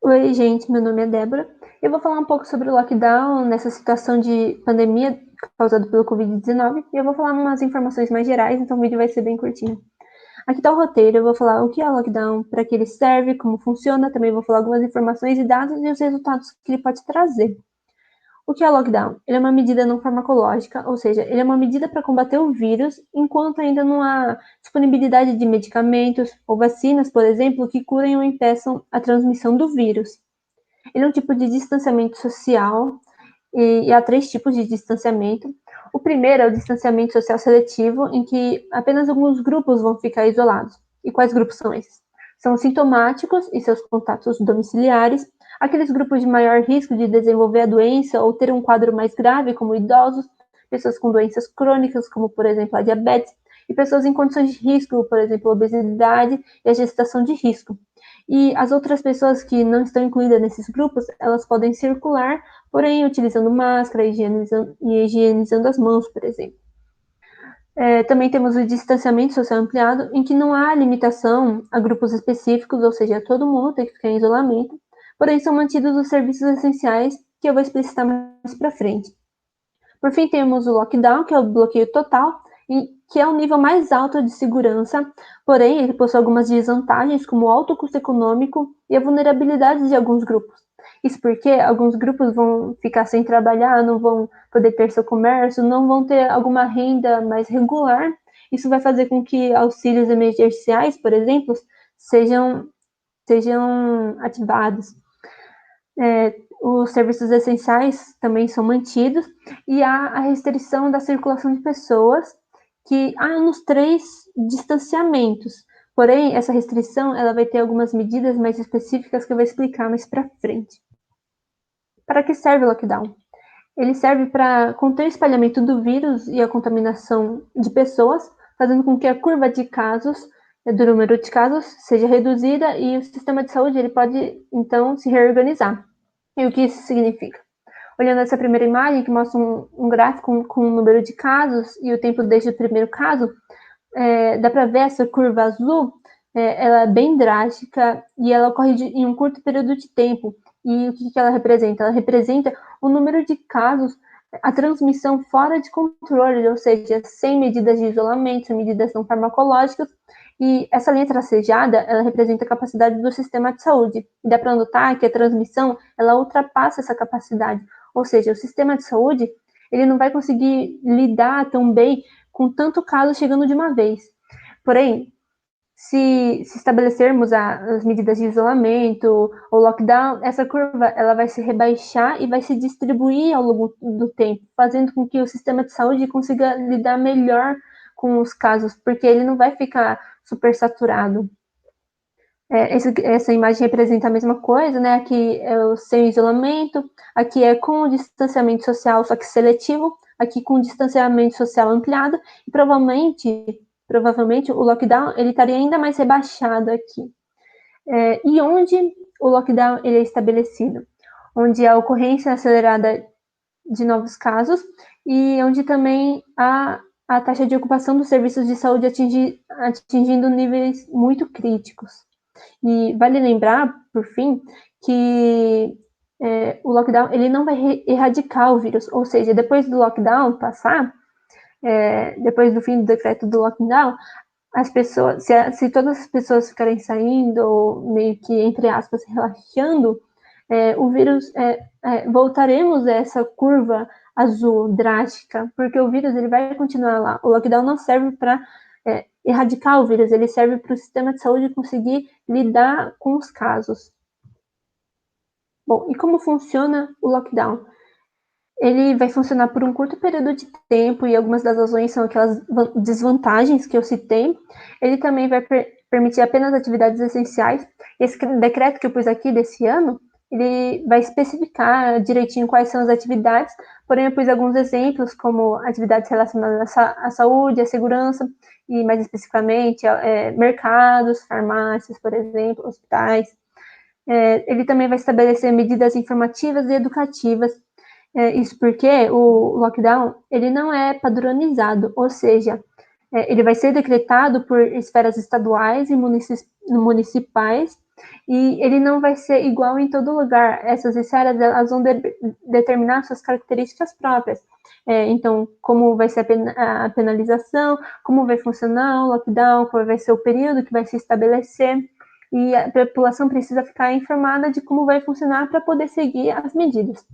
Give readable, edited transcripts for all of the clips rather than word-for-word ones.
Oi, gente, meu nome é Débora. Eu vou falar um pouco sobre o lockdown nessa situação de pandemia causada pelo Covid-19 e eu vou falar umas informações mais gerais, então o vídeo vai ser bem curtinho. Aqui está o roteiro, eu vou falar o que é o lockdown, para que ele serve, como funciona, também vou falar algumas informações e dados e os resultados que ele pode trazer. O que é o lockdown? Ele é uma medida não farmacológica, ou seja, ele é uma medida para combater o vírus enquanto ainda não há disponibilidade de medicamentos ou vacinas, por exemplo, que curem ou impeçam a transmissão do vírus. Ele é um tipo de distanciamento social e há 3 tipos de distanciamento. O primeiro é o distanciamento social seletivo, em que apenas alguns grupos vão ficar isolados. E quais grupos são esses? São os sintomáticos e seus contatos domiciliares, aqueles grupos de maior risco de desenvolver a doença ou ter um quadro mais grave, como idosos, pessoas com doenças crônicas, como por exemplo a diabetes, e pessoas em condições de risco, por exemplo, a obesidade e a gestação de risco. E as outras pessoas que não estão incluídas nesses grupos, elas podem circular, porém utilizando máscara, higienizando as mãos, por exemplo. Também temos o distanciamento social ampliado, em que não há limitação a grupos específicos, ou seja, todo mundo tem que ficar em isolamento, porém são mantidos os serviços essenciais, que eu vou explicitar mais para frente. Por fim, temos o lockdown, que é o bloqueio total, que é o nível mais alto de segurança, porém ele possui algumas desvantagens, como o alto custo econômico e a vulnerabilidade de alguns grupos. Isso porque alguns grupos vão ficar sem trabalhar, não vão poder ter seu comércio, não vão ter alguma renda mais regular. Isso vai fazer com que auxílios emergenciais, por exemplo, sejam ativados. Os serviços essenciais também são mantidos e há a restrição da circulação de pessoas, que há nos 3 distanciamentos. Porém, essa restrição ela vai ter algumas medidas mais específicas que eu vou explicar mais para frente. Para que serve o lockdown? Ele serve para conter o espalhamento do vírus e a contaminação de pessoas, fazendo com que a curva de casos, do número de casos, seja reduzida e o sistema de saúde ele pode, então, se reorganizar. E o que isso significa? Olhando essa primeira imagem, que mostra um gráfico com o número de casos e o tempo desde o primeiro caso, dá para ver essa curva azul, ela é bem drástica e ela ocorre em um curto período de tempo. E o que ela representa? Ela representa o número de casos, a transmissão fora de controle, ou seja, sem medidas de isolamento, sem medidas não farmacológicas. E essa linha tracejada, ela representa a capacidade do sistema de saúde. E dá para notar que a transmissão, ela ultrapassa essa capacidade. Ou seja, o sistema de saúde, ele não vai conseguir lidar tão bem com tanto caso chegando de uma vez. Porém, se estabelecermos as medidas de isolamento ou lockdown, essa curva ela vai se rebaixar e vai se distribuir ao longo do tempo, fazendo com que o sistema de saúde consiga lidar melhor com os casos, porque ele não vai ficar super saturado. Essa imagem representa a mesma coisa, né? Aqui é o sem isolamento, aqui é com o distanciamento social, só que seletivo, aqui com o distanciamento social ampliado, e provavelmente o lockdown ele estaria ainda mais rebaixado aqui. E onde o lockdown ele é estabelecido? Onde a ocorrência acelerada de novos casos e onde também a taxa de ocupação dos serviços de saúde atingindo níveis muito críticos. E vale lembrar, por fim, que o lockdown ele não vai erradicar o vírus, ou seja, depois do lockdown passar, depois do fim do decreto do lockdown, as pessoas, se todas as pessoas ficarem saindo, ou meio que, entre aspas, relaxando, o vírus, voltaremos a essa curva azul drástica, porque o vírus ele vai continuar lá. O lockdown não serve para erradicar o vírus, ele serve para o sistema de saúde conseguir lidar com os casos. Bom, e como funciona o lockdown? Ele vai funcionar por um curto período de tempo e algumas das razões são aquelas desvantagens que eu citei. Ele também vai permitir apenas atividades essenciais. Esse decreto que eu pus aqui desse ano, ele vai especificar direitinho quais são as atividades, porém eu pus alguns exemplos, como atividades relacionadas à saúde, à segurança, e mais especificamente mercados, farmácias, por exemplo, hospitais. Ele também vai estabelecer medidas informativas e educativas. Isso porque o lockdown ele não é padronizado, ou seja, ele vai ser decretado por esferas estaduais e municipais e ele não vai ser igual em todo lugar. Essas esferas, elas vão determinar suas características próprias. Então, como vai ser a penalização, como vai funcionar o lockdown, qual vai ser o período que vai se estabelecer, e a população precisa ficar informada de como vai funcionar para poder seguir as medidas.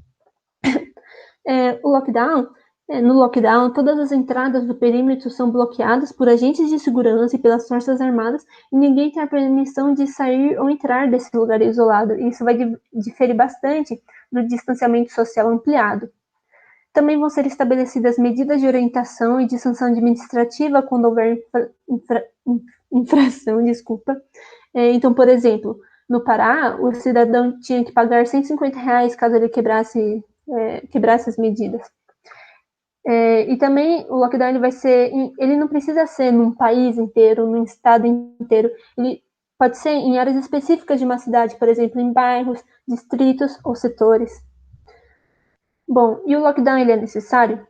No lockdown, todas as entradas do perímetro são bloqueadas por agentes de segurança e pelas Forças Armadas, e ninguém tem a permissão de sair ou entrar desse lugar isolado. Isso vai diferir bastante do distanciamento social ampliado. Também vão ser estabelecidas medidas de orientação e de sanção administrativa quando houver infração, Então, por exemplo, no Pará, o cidadão tinha que pagar R$ 150 caso ele quebrasse as medidas. E também o lockdown ele não precisa ser num país inteiro, num estado inteiro, ele pode ser em áreas específicas de uma cidade, por exemplo, em bairros, distritos ou setores. Bom, e o lockdown ele é necessário?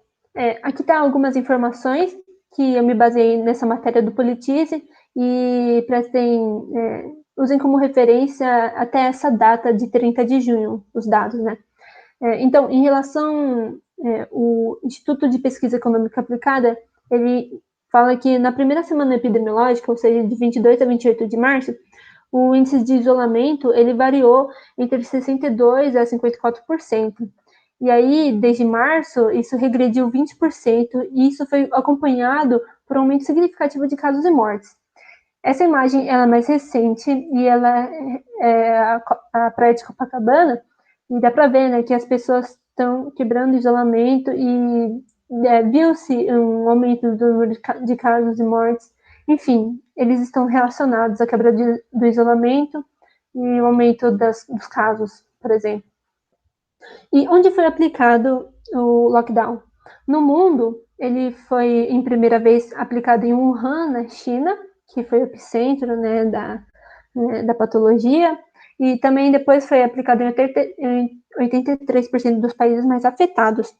Aqui tá algumas informações que eu me baseei nessa matéria do Politize e usem como referência até essa data de 30 de junho, os dados, né? Então, em relação o Instituto de Pesquisa Econômica Aplicada, ele fala que na primeira semana epidemiológica, ou seja, de 22 a 28 de março, o índice de isolamento ele variou entre 62% a 54%. E aí, desde março, isso regrediu 20%, e isso foi acompanhado por um aumento significativo de casos e mortes. Essa imagem ela é mais recente e ela é a praia de Copacabana, e dá para ver, né, que as pessoas estão quebrando o isolamento e viu-se um aumento do número de casos e mortes. Enfim, eles estão relacionados à quebra do isolamento e o aumento dos casos, por exemplo. E onde foi aplicado o lockdown? No mundo, ele foi em primeira vez aplicado em Wuhan, na China, que foi o epicentro, né, da patologia, e também depois foi aplicado em 83% dos países mais afetados.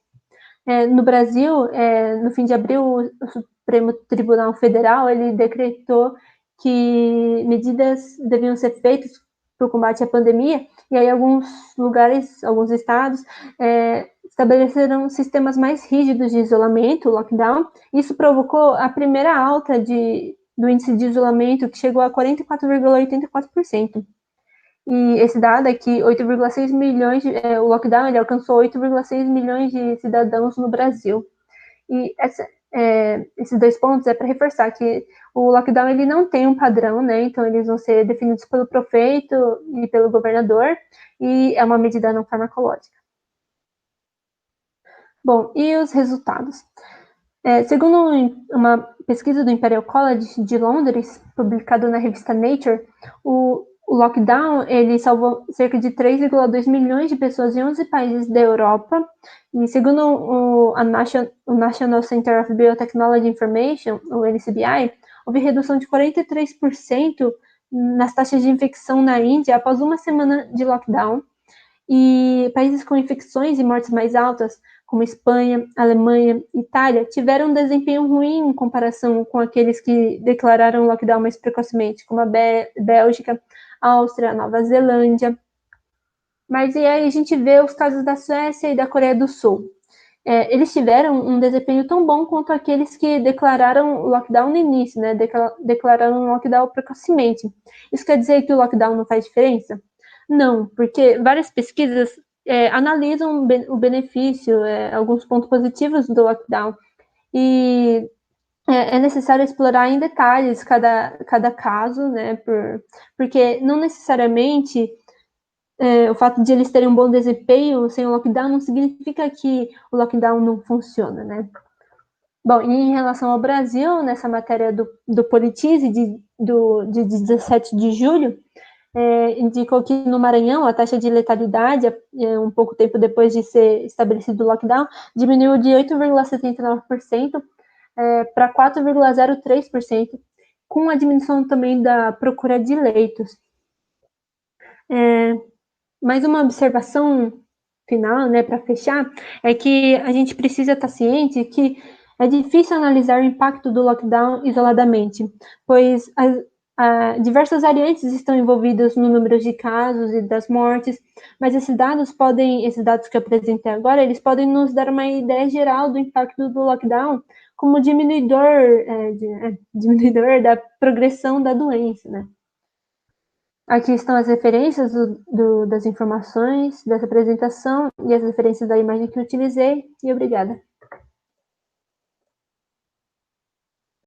No Brasil, no fim de abril, o Supremo Tribunal Federal ele decretou que medidas deviam ser feitas para o combate à pandemia, e aí alguns lugares, alguns estados, estabeleceram sistemas mais rígidos de isolamento, lockdown. Isso provocou a primeira alta do índice de isolamento, que chegou a 44,84%. E esse dado é que 8,6 milhões, o lockdown ele alcançou 8,6 milhões de cidadãos no Brasil. E esses dois pontos é para reforçar que o lockdown ele não tem um padrão, né? Então eles vão ser definidos pelo prefeito e pelo governador, e é uma medida não farmacológica. Bom, e os resultados? Segundo uma pesquisa do Imperial College de Londres, publicada na revista Nature, o lockdown ele salvou cerca de 3,2 milhões de pessoas em 11 países da Europa, e segundo o National Center of Biotechnology Information, o NCBI, houve redução de 43% nas taxas de infecção na Índia após uma semana de lockdown, e países com infecções e mortes mais altas, como Espanha, Alemanha, Itália, tiveram um desempenho ruim em comparação com aqueles que declararam lockdown mais precocemente, como a Bélgica, Áustria, Nova Zelândia. Mas e aí a gente vê os casos da Suécia e da Coreia do Sul. Eles tiveram um desempenho tão bom quanto aqueles que declararam lockdown no início, né? Declararam lockdown precocemente. Isso quer dizer que o lockdown não faz diferença? Não, porque várias pesquisas analisam o benefício, alguns pontos positivos do lockdown, e é necessário explorar em detalhes cada caso, né? Porque não necessariamente o fato de eles terem um bom desempenho sem o lockdown não significa que o lockdown não funciona, né? Bom, e em relação ao Brasil, nessa matéria do Politize de 17 de julho, indicou que no Maranhão a taxa de letalidade, um pouco tempo depois de ser estabelecido o lockdown, diminuiu de 8,79% para 4,03%, com a diminuição também da procura de leitos. Mais uma observação final, né, para fechar, é que a gente precisa estar ciente que é difícil analisar o impacto do lockdown isoladamente, pois Diversas variantes estão envolvidas no número de casos e das mortes, mas esses dados que eu apresentei agora, eles podem nos dar uma ideia geral do impacto do lockdown como diminuidor da progressão da doença, né? Aqui estão as referências das informações dessa apresentação e as referências da imagem que eu utilizei, e obrigada.